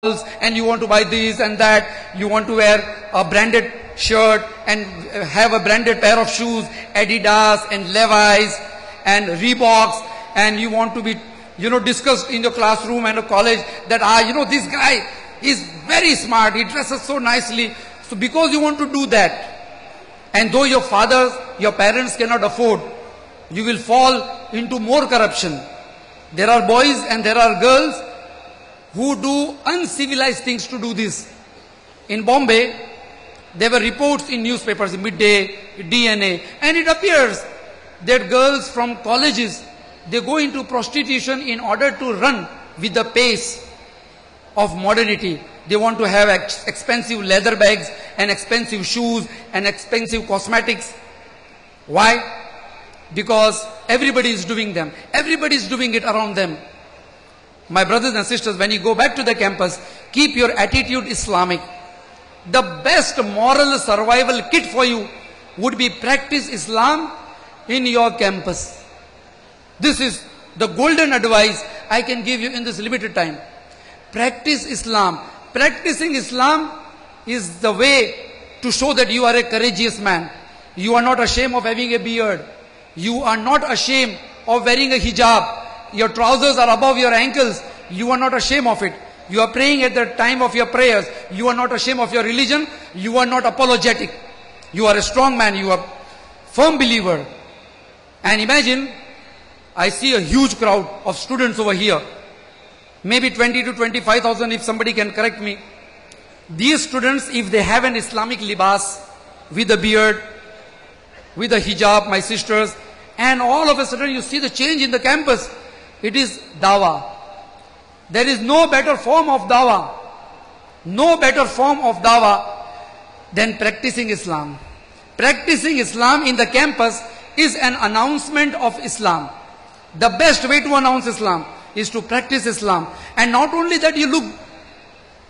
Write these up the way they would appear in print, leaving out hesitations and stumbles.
and you want to buy this and that, you want to wear a branded shirt and have a branded pair of shoes, Adidas and Levi's and Reeboks, and you want to be, discussed in your classroom and a college that, this guy is very smart, he dresses so nicely. So because you want to do that, and though your parents cannot afford, you will fall into more corruption. There are boys and there are girls who do uncivilized things to do this. In Bombay, there were reports in newspapers, Midday, DNA, and it appears that girls from colleges, they go into prostitution in order to run with the pace of modernity. They want to have expensive leather bags and expensive shoes and expensive cosmetics. Why? Because everybody is doing them. Everybody is doing it around them. My brothers and sisters, when you go back to the campus, keep your attitude Islamic. The best moral survival kit for you would be practice Islam in your campus. This is the golden advice I can give you in this limited time. Practice Islam. Practicing Islam is the way to show that you are a courageous man. You are not ashamed of having a beard. You are not ashamed of wearing a hijab. Your trousers are above your ankles. You are not ashamed of it. You are praying at the time of your prayers. You are not ashamed of your religion. You are not apologetic. You are a strong man. You are a firm believer. And imagine, I see a huge crowd of students over here. Maybe 20 to 25,000 if somebody can correct me. These students, if they have an Islamic libas with a beard, with a hijab, my sisters, and all of a sudden you see the change in the campus. It is dawah. There is no better form of dawah. No better form of dawah than practicing Islam. Practicing Islam in the campus is an announcement of Islam. The best way to announce Islam is to practice Islam. And not only that you look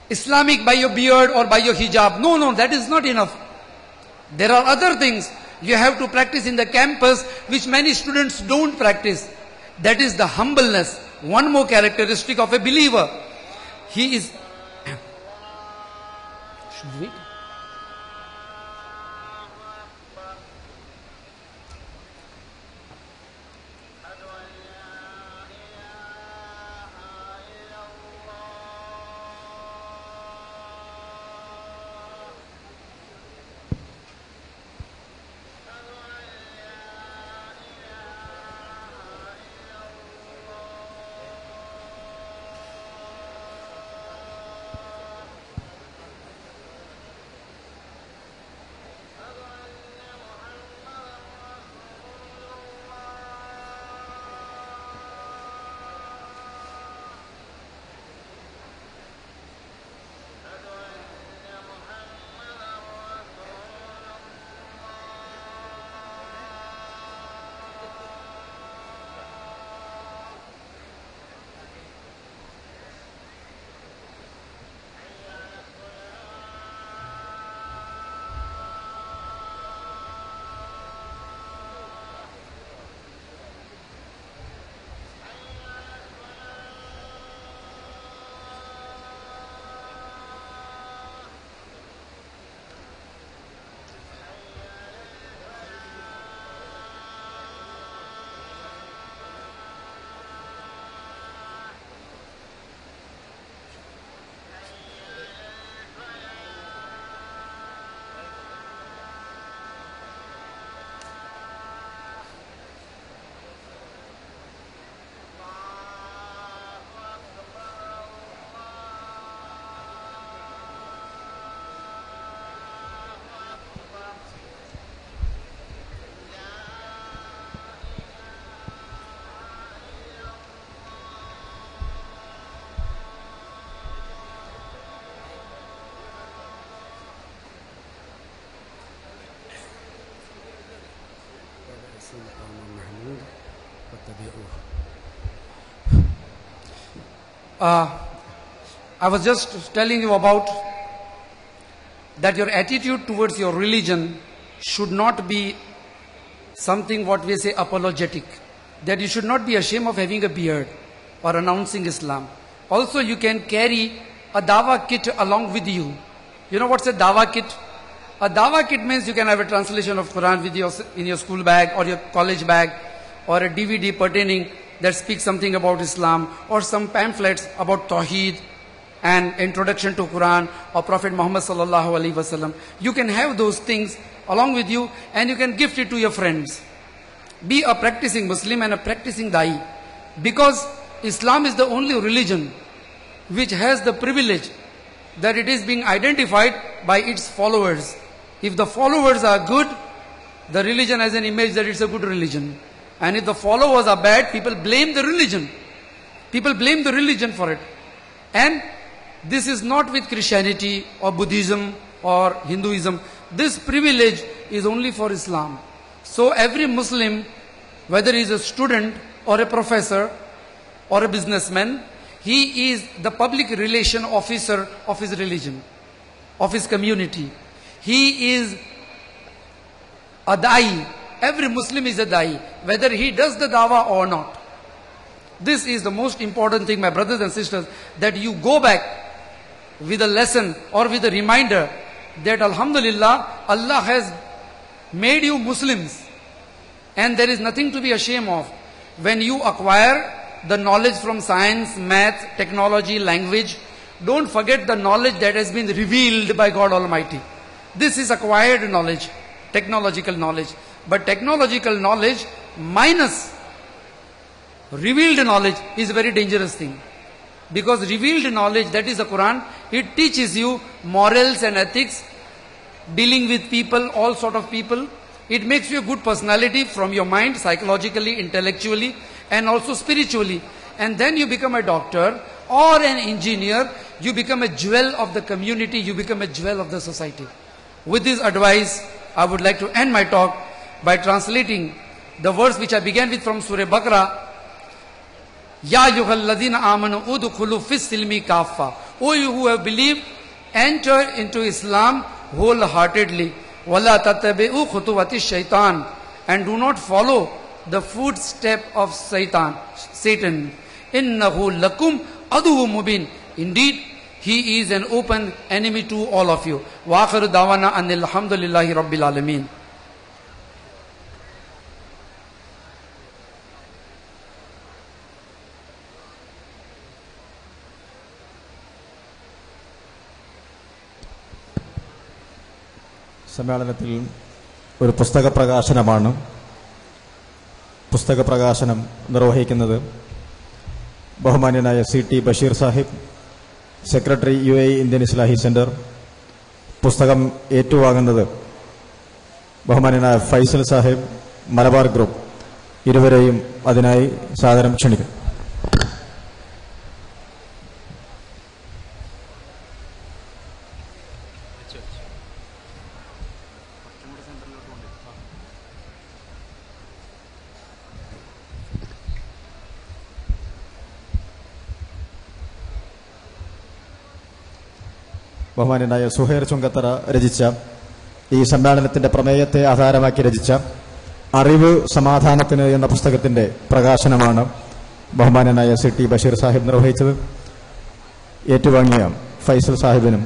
Islamic by your beard or by your hijab. No, that is not enough. There are other things you have to practice in the campus which many students don't practice. That is the humbleness. One more characteristic of a believer. He is... Should we? I was just telling you about that your attitude towards your religion should not be something what we say apologetic. That you should not be ashamed of having a beard or announcing Islam. Also you can carry a dawa kit along with you. You know what's a dawa kit? A dawa kit means you can have a translation of Quran with your, in your school bag or your college bag, or a DVD pertaining that speaks something about Islam, or some pamphlets about Tawheed and introduction to Quran or Prophet Muhammad sallallahu alaihi wasallam. You can have those things along with you and you can gift it to your friends. Be a practicing Muslim and a practicing Da'i, because Islam is the only religion which has the privilege that it is being identified by its followers. If the followers are good, the religion has an image that it's a good religion. And if the followers are bad, people blame the religion. People blame the religion for it. And this is not with Christianity or Buddhism or Hinduism. This privilege is only for Islam. So every Muslim, whether he is a student or a professor or a businessman, he is the public relation officer of his religion, of his community. He is a da'i. Every Muslim is a da'i, whether he does the dawah or not. This is the most important thing, my brothers and sisters, that you go back with a lesson or with a reminder that Alhamdulillah, Allah has made you Muslims and there is nothing to be ashamed of. When you acquire the knowledge from science, math, technology, language, don't forget the knowledge that has been revealed by God Almighty. This is acquired knowledge, technological knowledge. But technological knowledge minus revealed knowledge is a very dangerous thing. Because revealed knowledge, that is the Quran, it teaches you morals and ethics, dealing with people, all sort of people. It makes you a good personality from your mind, psychologically, intellectually, and also spiritually. And then you become a doctor or an engineer, you become a jewel of the community, you become a jewel of the society. With this advice, I would like to end my talk by translating the verse which I began with from Surah Baqarah. Ya ayyuhalladhina amanu udkhulu fis silmi kaffa. O you who have believed, enter into Islam wholeheartedly. Wala tattabi'u khutuwati shaitan. And do not follow the footstep of Satan. Innahu lakum aduwwum mubin. Indeed, he is an open enemy to all of you. Wa akhiru dawana anil hamdulillahi rabbil alamin. സമ്മേളനത്തിൽ ഒരു പുസ്തക പ്രകാശനമാണ്. പുസ്തക പ്രകാശനം നിർവഹിക്കുന്നത് ബഹുമാന്യനായ C T. Basheer Sahib, secretary UAE Indian Islahi centre. പുസ്തകം ഏറ്റുവാങ്ങുന്നത് ബഹുമാന്യനായ ഫൈസൽ സാഹിബ്, മലബാർ ഗ്രൂപ്പ്. ഇരുവരെയും അതിനായി സാദരം ക്ഷണിക്കുന്നു. ബഹുമാന്യനായ സുഹൈർ ചുങ്കത്തറ രചിച്ച, ഈ സമ്മേളനത്തിന്റെ പ്രമേയത്തെ ആധാരമാക്കി രചിച്ച അറിവ് സമാധാനത്തിന് എന്ന പുസ്തകത്തിന്റെ പ്രകാശനമാണ് ബഹുമാന്യനായ സി.ടി. ബഷീർ സാഹിബ് നിർവഹിച്ചത്. ഏറ്റുവാങ്ങിയ ഫൈസൽ സാഹിബിനും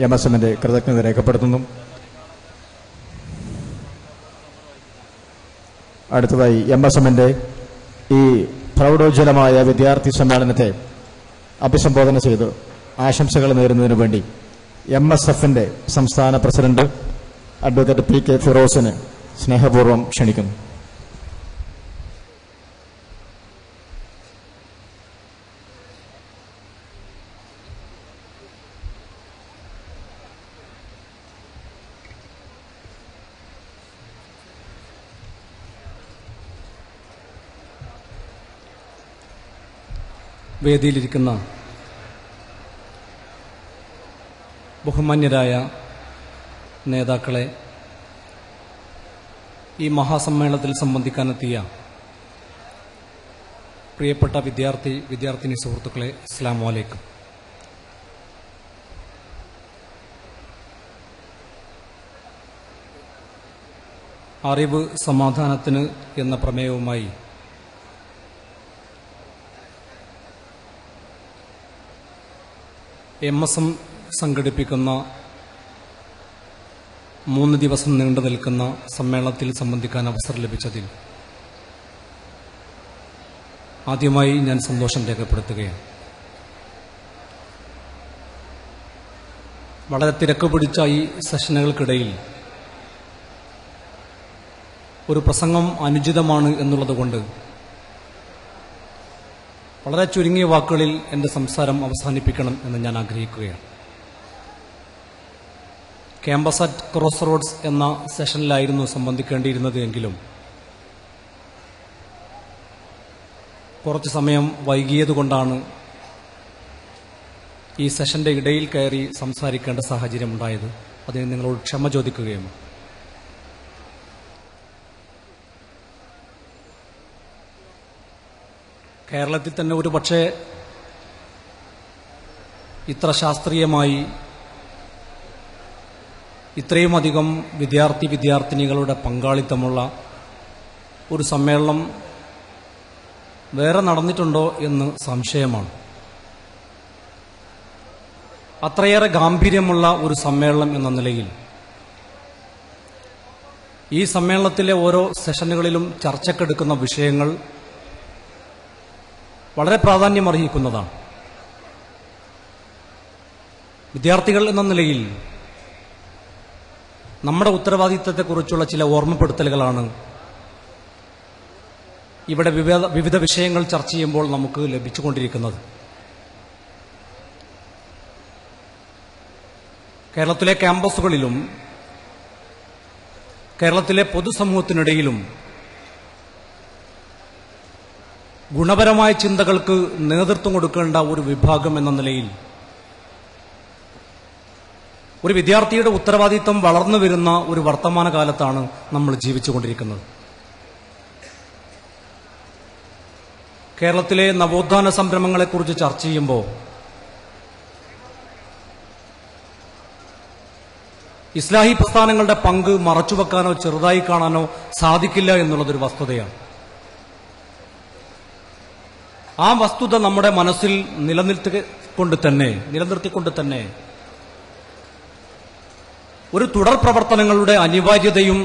MSMന്റെ കൃതജ്ഞത രേഖപ്പെടുത്തുന്നു. അടുത്തതായി MSMന്റെ ഈ പ്രൗഢോജ്വലമായ വിദ്യാർത്ഥി സമ്മേളനത്തെ അഭിസംബോധന ചെയ്ത് ആശംസകൾ നേരുന്നതിനു വേണ്ടി MSFന്റെ സംസ്ഥാന പ്രസിഡന്റ് അഡ്വക്കേറ്റ് P.K. ഫിറോസിനെ സ്നേഹപൂർവ്വം ക്ഷണിക്കുന്നു. വേദിയിലിരിക്കുന്ന ബഹുമാന്യരായ നേതാക്കളെ, ഈ മഹാസമ്മേളനത്തിൽ സംബന്ധിക്കാനെത്തിയ പ്രിയപ്പെട്ട വിദ്യാർത്ഥിനി സുഹൃത്തുക്കളെ, അസ്സലാമു അലൈക്കും. അറിവ് സമാധാനത്തിന് എന്ന പ്രമേയവുമായി MSM സംഘടിപ്പിക്കുന്ന 3 ദിവസം നീണ്ടു നിൽക്കുന്ന സമ്മേളനത്തിൽ സംബന്ധിക്കാൻ അവസരം ലഭിച്ചതിൽ ആദ്യമായി ഞാൻ സന്തോഷം രേഖപ്പെടുത്തുകയാണ്. വളരെ തിരക്ക് പിടിച്ച ഈ സെഷനുകൾക്കിടയിൽ ഒരു പ്രസംഗം അനുചിതമാണ് എന്നുള്ളതുകൊണ്ട് വളരെ ചുരുങ്ങിയ വാക്കുകളിൽ എൻ്റെ സംസാരം അവസാനിപ്പിക്കണം എന്ന് ഞാൻ ആഗ്രഹിക്കുകയാണ്. ക്യാമ്പസ് അറ്റ് ക്രോസ് റോഡ്സ് എന്ന സെഷനിലായിരുന്നു സംബന്ധിക്കേണ്ടിയിരുന്നത് എങ്കിലും കുറച്ച് സമയം വൈകിയതുകൊണ്ടാണ് ഈ സെഷന്റെ ഇടയിൽ കയറി സംസാരിക്കേണ്ട സാഹചര്യം ഉണ്ടായത്. അതിന് നിങ്ങളോട് ക്ഷമ ചോദിക്കുകയാണ്. കേരളത്തിൽ തന്നെ ഒരു പക്ഷേ ഇത്ര ശാസ്ത്രീയമായി ഇത്രയും അധികം വിദ്യാർത്ഥിനികളുടെ പങ്കാളിത്തമുള്ള ഒരു സമ്മേളനം വേറെ നടന്നിട്ടുണ്ടോ എന്ന് സംശയമാണ്. അത്രയേറെ ഗാംഭീര്യമുള്ള ഒരു സമ്മേളനം എന്ന നിലയിൽ ഈ സമ്മേളനത്തിലെ ഓരോ സെഷനുകളിലും ചർച്ചക്കെടുക്കുന്ന വിഷയങ്ങൾ വളരെ പ്രാധാന്യമർഹിക്കുന്നതാണ്. വിദ്യാർത്ഥികൾ എന്ന നിലയിൽ നമ്മുടെ ഉത്തരവാദിത്തത്തെക്കുറിച്ചുള്ള ചില ഓർമ്മപ്പെടുത്തലുകളാണ് ഇവിടെ വിവിധ വിഷയങ്ങൾ ചർച്ച ചെയ്യുമ്പോൾ നമുക്ക് ലഭിച്ചുകൊണ്ടിരിക്കുന്നത്. കേരളത്തിലെ ക്യാമ്പസുകളിലും കേരളത്തിലെ പൊതുസമൂഹത്തിനിടയിലും ഗുണപരമായ ചിന്തകൾക്ക് നേതൃത്വം കൊടുക്കേണ്ട ഒരു വിഭാഗം എന്ന നിലയിൽ ഒരു വിദ്യാർത്ഥിയുടെ ഉത്തരവാദിത്തം വളർന്നു വരുന്ന ഒരു വർത്തമാനകാലത്താണ് നമ്മൾ ജീവിച്ചുകൊണ്ടിരിക്കുന്നത്. കേരളത്തിലെ നവോത്ഥാന സംരംഭങ്ങളെക്കുറിച്ച് ചർച്ച ചെയ്യുമ്പോൾ ഇസ്ലാഹി പ്രസ്ഥാനങ്ങളുടെ പങ്ക് മറച്ചുവെക്കാനോ ചെറുതായി കാണാനോ സാധിക്കില്ല എന്നുള്ളതൊരു വസ്തുതയാണ്. ആ വസ്തുത നമ്മുടെ മനസ്സിൽ നിലനിർത്തിക്കൊണ്ട് തന്നെ ഒരു തുടർ പ്രവർത്തനങ്ങളുടെ അനിവാര്യതയും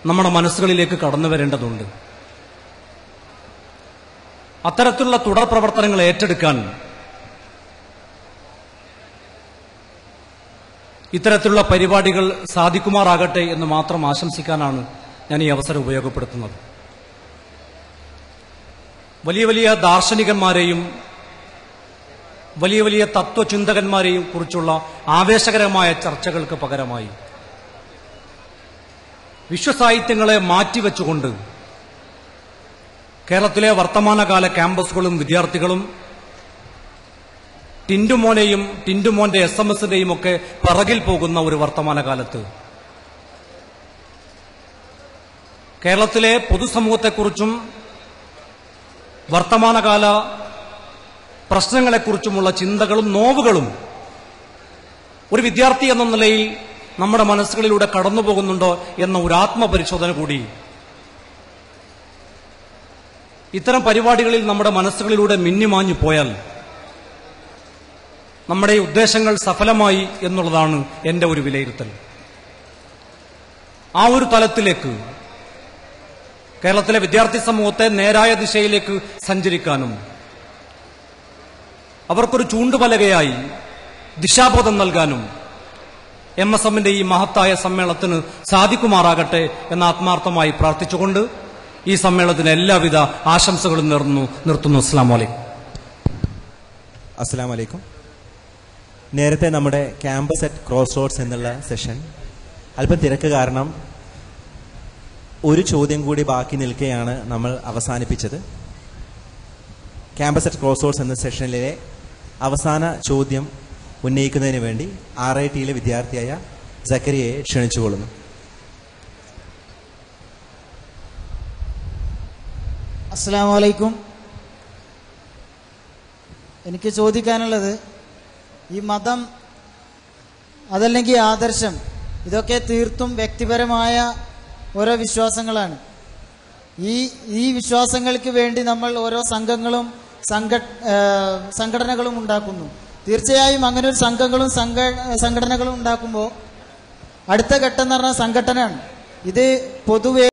നമ്മുടെ മനസ്സുകളിലേക്ക് കടന്നു വരേണ്ടതുണ്ട്. അത്തരത്തിലുള്ള തുടർ പ്രവർത്തനങ്ങൾ ഏറ്റെടുക്കാൻ ഇത്തരത്തിലുള്ള പരിപാടികൾ സാധിക്കുമാറാകട്ടെ എന്ന് മാത്രം ആശംസിക്കാനാണ് ഞാൻ ഈ അവസരം ഉപയോഗപ്പെടുത്തുന്നത്. വലിയ വലിയ ദാർശനികന്മാരെയും വലിയ വലിയ തത്വചിന്തകന്മാരെയും കുറിച്ചുള്ള ആവേശകരമായ ചർച്ചകൾക്ക് പകരമായി വിശ്വസാഹിത്യങ്ങളെ മാറ്റിവെച്ചുകൊണ്ട് കേരളത്തിലെ വർത്തമാനകാല ക്യാമ്പസുകളും വിദ്യാർത്ഥികളും ടിൻഡുമോനെയും ടിൻഡുമോന്റെ SMS-ന്റെയും ഒക്കെ പിറകിൽ പോകുന്ന ഒരു വർത്തമാനകാലത്ത് കേരളത്തിലെ പൊതുസമൂഹത്തെക്കുറിച്ചും വർത്തമാനകാല പ്രശ്നങ്ങളെക്കുറിച്ചുമുള്ള ചിന്തകളും നോവുകളും ഒരു വിദ്യാർത്ഥി എന്ന നിലയിൽ നമ്മുടെ മനസ്സുകളിലൂടെ കടന്നുപോകുന്നുണ്ടോ എന്ന ഒരു ആത്മപരിശോധന കൂടി ഇത്തരം പരിപാടികളിൽ നമ്മുടെ മനസ്സുകളിലൂടെ മിന്നിമാഞ്ഞു പോയാൽ നമ്മുടെ ഉദ്ദേശങ്ങൾ സഫലമായി എന്നുള്ളതാണ് എന്റെ ഒരു വിലയിരുത്തൽ. ആ ഒരു തലത്തിലേക്ക് കേരളത്തിലെ വിദ്യാർത്ഥി സമൂഹത്തെ നേരായ ദിശയിലേക്ക് സഞ്ചരിക്കാനും അവർക്കൊരു ചൂണ്ടുപലകയായി ദിശാബോധം നൽകാനും MSMന്റെ ഈ മഹത്തായ സമ്മേളനത്തിന് സാധിക്കുമാറാകട്ടെ എന്ന് ആത്മാർത്ഥമായി പ്രാർത്ഥിച്ചുകൊണ്ട് ഈ സമ്മേളനത്തിന് എല്ലാവിധ ആശംസകളും നിർത്തുന്നു. അസ്സലാമു അലൈക്കും. നേരത്തെ നമ്മുടെ ക്യാമ്പസ് അറ്റ് ക്രോസ് റോഡ്സ് എന്നുള്ള സെഷൻ അല്പം തിരക്ക് കാരണം ഒരു ചോദ്യം കൂടി ബാക്കി നിൽക്കെയാണ് നമ്മൾ അവസാനിപ്പിച്ചത്. ക്യാമ്പസ് അറ്റ് ക്രോസ് റോഡ്സ് എന്ന സെഷനിലെ അവസാന ചോദ്യം ഉന്നയിക്കുന്നതിന് വേണ്ടി RITയിലെ വിദ്യാർത്ഥിയായ സക്കരിയയെ ക്ഷണിച്ചുകൊള്ളുന്നു. അസ്സലാമു അലൈക്കും. എനിക്ക് ചോദിക്കാനുള്ളത്, ഈ മതം അതല്ലെങ്കിൽ ആദർശം ഇതൊക്കെ തീർത്തും വ്യക്തിപരമായ ഓരോ വിശ്വാസങ്ങളാണ്. ഈ വിശ്വാസങ്ങൾക്ക് വേണ്ടി നമ്മൾ ഓരോ സംഘങ്ങളും സംഘടനകളും ഉണ്ടാക്കുന്നു. തീർച്ചയായും അങ്ങനെ ഒരു സംഘങ്ങളും സംഘടനകളും ഉണ്ടാക്കുമ്പോൾ അടുത്ത ഘട്ടം എന്ന് പറഞ്ഞാൽ സംഘടനയാണ്. ഇത് പൊതുവെ